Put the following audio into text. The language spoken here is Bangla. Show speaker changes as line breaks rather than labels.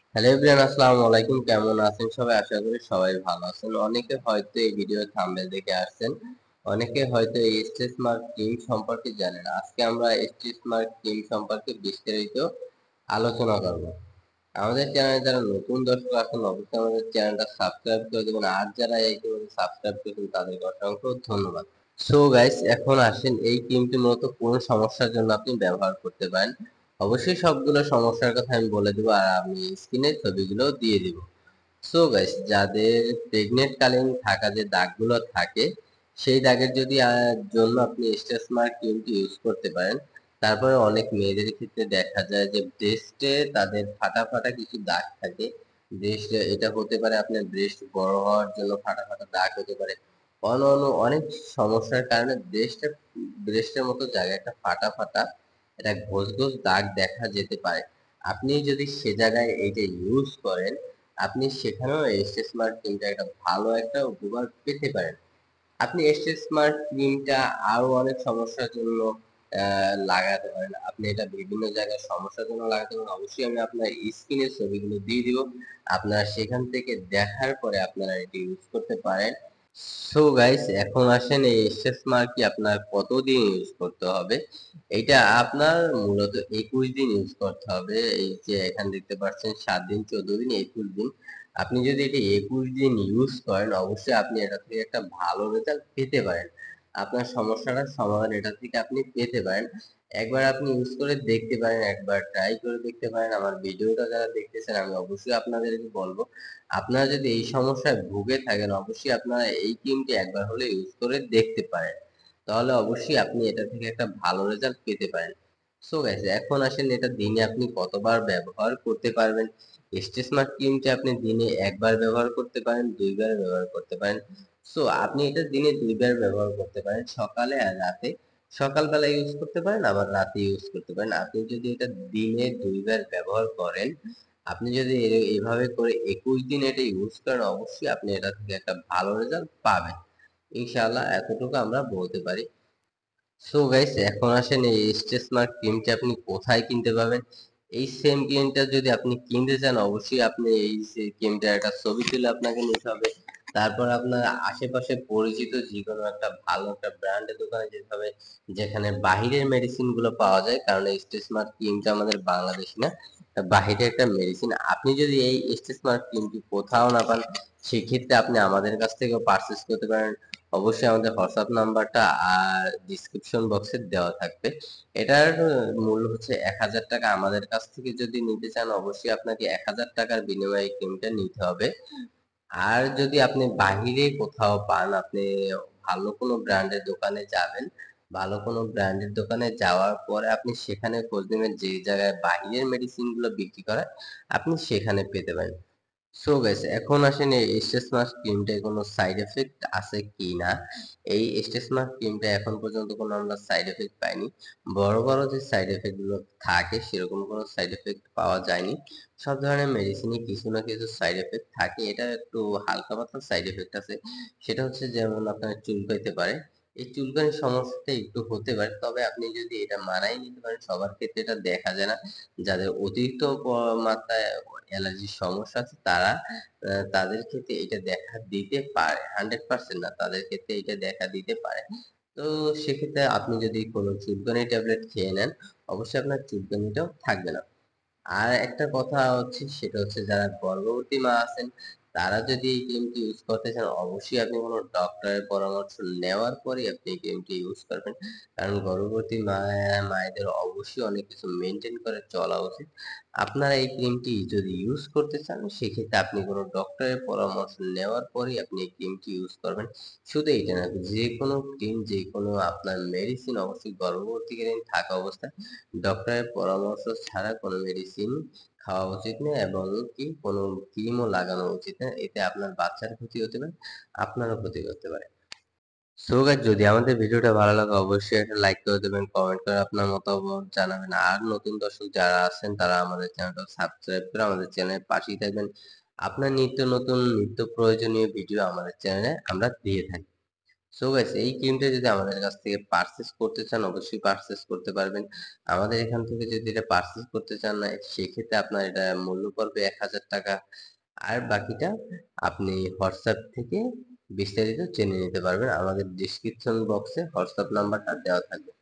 হ্যালো এভরিওয়ান, আসসালামু আলাইকুম। কেমন আছেন সবাই? আশা করি সবাই ভালো আছেন। অনেকে হয়তো এই ভিডিও থাম্বনেল দেখে আসছেন, অনেকে হয়তো এই স্ট্রেচ মার্ক ক্রিম সম্পর্কে জানেন। আজকে আমরা স্ট্রেচ মার্ক ক্রিম সম্পর্কে বিস্তারিত আলোচনা করব। আমাদের চ্যানেলে যারা নতুন দর্শক আছেন অবশ্যই আমাদের চ্যানেলটা সাবস্ক্রাইব করে দেবেন, আর যারা ইতিমধ্যে সাবস্ক্রাইব করেছেন তাদেরকে অসংখ্য ধন্যবাদ। সো গাইস, এখন আসেন এই ক্রিমটি মূলত কোন সমস্যার জন্য আপনি ব্যবহার করতে পারেন। অবশ্যই সবগুলো সমস্যার কথা আমি বলে দেবো, আর আমি স্ক্রিনে ছবিগুলো দিয়ে দিব। সো গাইস, যাদের প্রেগনেন্ট কালীন থাকা যে দাগগুলো থাকে, সেই দাগের যদি জন্য আপনি স্ট্রেচ মার্ক ক্রিমটি ইউজ করতে পারেন। তারপরে অনেক মেয়েদের ক্ষেত্রে দেখা যায় যে ব্রেস্টে তাদের ফাটা ফাটা কিছু দাগ থাকে। ব্রেস্ট, এটা হতে পারে আপনার ব্রেস্ট বড় হওয়ার জন্য ফাটা ফাটা দাগ হতে পারে। অন্য অনেক সমস্যার কারণে ব্রেস্টের মতো জায়গায় একটা ফাটা ফাটা, এটা ঘোষ ঘোষ দাগ দেখা যেতে পারে। আপনি যদি সে জায়গায় এইটা ইউজ করেন, আপনি সেখানেও এসএস স্মার্ট ক্রিমটা একটা ভালো একটা উপকার পেতে পারেন। আপনি এসএস স্মার্ট ক্রিমটা আরো অনেক সমস্যার জন্য লাগাতে পারেন। আপনি এটা বিভিন্ন জায়গায় সমস্যার জন্য লাগাতে পারেন। অবশ্যই আমি আপনার স্ক্রিনের ছবিগুলো দিয়ে দিব, আপনারা সেখান থেকে দেখার পরে আপনারা এটি ইউজ করতে পারেন। সো গাইস, এখন আসেন এই এসএস মার্ক কি আপনার কতদিন ইউজ করতে হবে। এইটা আপনার মূলত 21 দিন ইউজ করতে হবে। এই যে এখানে দেখতে পাচ্ছেন 7 দিন, 14 দিন, 21 দিন। আপনি যদি এটা 21 দিন ইউজ করেন, অবশ্যই আপনি এটা থেকে একটা ভালো রেজাল্ট পেতে পারেন। আপনার সমস্যাটার সমাধান এটা থেকে আপনি পেতে পারেন। একবার আপনি ইউজ করে দেখতে পারেন, একবার ট্রাই করে দেখতে পারেন। আমার ভিডিওটা যারা দেখতেছেন, আমি অবশ্যই আপনাদেরকে বলবো, আপনারা যদি এই সমস্যায় ভুগে থাকেন, অবশ্যই আপনারা এই ক্রিমটি একবার হলে ইউজ করে দেখতে পারেন। তাহলে অবশ্যই আপনি এটা থেকে একটা ভালো রেজাল্ট পেতে পারেন। সো গাইস, এখন আসেন এটা দিনে আপনি কতবার ব্যবহার করতে পারবেন। স্ট্রেচ মার্ক ক্রিমটা আপনি দিনে একবার ব্যবহার করতে পারেন, দুইবার ব্যবহার করতে পারেন। সো আপনি এটা দিনে দুইবার ব্যবহার করতে পারেন, সকালে আর রাতে। সকালবেলা ইউজ করতে পারেন, আবার রাতে ইউজ করতে পারেন। আপনি যদি এটা দিনে দুইবার ব্যবহার করেন, আপনি যদি এভাবে করে 21 দিন এটা ইউজ করেন, অবশ্যই আপনি এটা থেকে একটা ভালো রেজাল্ট পাবেন ইনশাআল্লাহ, এতটুকু আমরা বলতে পারি। সো গাইস, এখন আসেন এই স্ট্রেচ মার্ক ক্রিমটি আপনি কোথায় কিনতে পাবেন। এই সেম ক্রিমটা যদি আপনি কিনতে চান, অবশ্যই আপনি এই ক্রিমটার একটা ছবি তুলে আপনাকে নিতে হবে। তারপর আপনার আশেপাশে পরিচিত যে কোনো একটা ভালো একটা ব্র্যান্ডের দোকানে যেতে হবে, যেখানে বাহিরের মেডিসিন গুলো পাওয়া যায়। কারণ এই স্ট্রেচ মার্ক ক্রিমটা আমাদের বাংলাদেশি না, বাহিরের একটা মেডিসিন। আপনি যদি এই স্ট্রেচ মার্ক ক্রিমটি কোথাও না পান, সেক্ষেত্রে আপনি আমাদের কাছ থেকেও পারচেস করতে পারেন। অবশ্যই আমাদের হোয়াটসঅ্যাপ নাম্বারটা আর ডিসক্রিপশন বক্সে দেওয়া থাকবে। এটার মূল্য হচ্ছে 1000 টাকা। আমাদের কাছ থেকে যদি নিতে চান, অবশ্যই আপনাকে 1000 টাকার বিনিময়ে এই ক্রিমটা নিতে হবে। আর যদি আপনি বাহিরে কোথাও পান, আপনি ভালো কোনো ব্র্যান্ডের দোকানে যাবেন। ভালো কোনো ব্র্যান্ডের দোকানে যাওয়ার পরে আপনি সেখানে খোঁজ নেবেন যে জায়গায় বাহিরের মেডিসিন গুলো বিক্রি করে, আপনি সেখানে পেতে পারেন। সো গাইস, এখন আসেন এই স্ট্রেস মার্ক ক্রিমটায় কোনো সাইড এফেক্ট আছে কি না। এই স্ট্রেস মার্ক ক্রিমটা এখন পর্যন্ত কোনো আমরা সাইড এফেক্ট পাইনি। বড় বড় যে সাইড এফেক্ট গুলো থাকে, সেরকম কোনো সাইড এফেক্ট পাওয়া যায়নি। সব ধরনের মেডিসিনই কিছু না কিছু সাইড এফেক্ট থাকে। এটা একটু হালকা পাতলা সাইড এফেক্ট আছে। সেটা হচ্ছে যেমন আপনার চুলকাইতে পারে। এই চুলকানির সমস্যাটা একটু হতে পারে, তবে আপনি যদি এটা মানায় নিতে পারেন, সবার ক্ষেত্রে এটা দেখা যায় না। যাদের অতিরিক্ত মাত্রায় অ্যালার্জির সমস্যা আছে, তারা তাদের ক্ষেত্রে এটা দেখা দিতে পারে, 100% না, তাদের ক্ষেত্রে এটা দেখা দিতে পারে। তো সেক্ষেত্রে আপনি যদি কোনো চুলকানি ট্যাবলেট খেয়ে নেন, অবশ্যই আপনার চুলকানিটাও থাকবে না। আর একটা কথা হচ্ছে, সেটা হচ্ছে যারা গর্ভবতী মা আছেন, তারা যদি এই ক্রিমটি ইউজ করতে চান, অবশ্যই আপনি কোনো ডক্টরের পরামর্শ নেওয়ার পরেই আপনি এই ক্রিমটি ইউজ করবেন। কারণ গর্ভবতী মায়েদের অবশ্যই অনেক কিছু মেনটেন করে চলা উচিত। আপনারা এই ক্রিমটি যদি ইউজ করতে চান, সেক্ষেত্রে আপনি কোনো ডক্টরের পরামর্শ নেওয়ার পরেই আপনি এই ক্রিমটি ইউজ করবেন। শুধু এইটা না, যে কোনো ক্রিম, যে কোনো আপনার মেডিসিন অবশ্যই গর্ভবতীকালীন থাকা অবস্থায় ডক্টরের পরামর্শ ছাড়া কোনো মেডিসিন খাওয়া উচিত নয়, এবং কি কোনো ক্রিমও লাগানো উচিত না। এতে আপনার বাচ্চার ক্ষতি হতে পারে, আপনারও ক্ষতি করতে পারে। সো গাইস, যদি আমাদের ভিডিওটা ভালো লাগে, অবশ্যই একটা লাইক করে দেবেন, কমেন্ট করে আপনার মতামত জানাবেন। আর নতুন দর্শক যারা আছেন, তারা আমাদের চ্যানেলটা সাবস্ক্রাইব করে আমাদের চ্যানেলের পাশেই থাকবেন। আপনার নিত্য নতুন নিত্য প্রয়োজনীয় ভিডিও আমাদের চ্যানেলে আমরা দিয়ে থাকি। সো গাইস এই ক্রিমটা যদি আমাদের কাছ থেকে পারচেজ করতে চান অবশ্যই পারচেজ করতে পারবেন। আমাদের এখান থেকে যদি এটা পারচেজ করতে চান না সেক্ষেত্রে আপনার এটা মূল্য পড়বে ৳১,০০০ আর বাকিটা আপনি হোয়াটসঅ্যাপ থেকে বিস্তারিত জেনে নিতে পারবেন। আমাদের ডেসক্রিপশন বক্সে হোয়াটসঅ্যাপ নাম্বারটা দেওয়া থাকবে।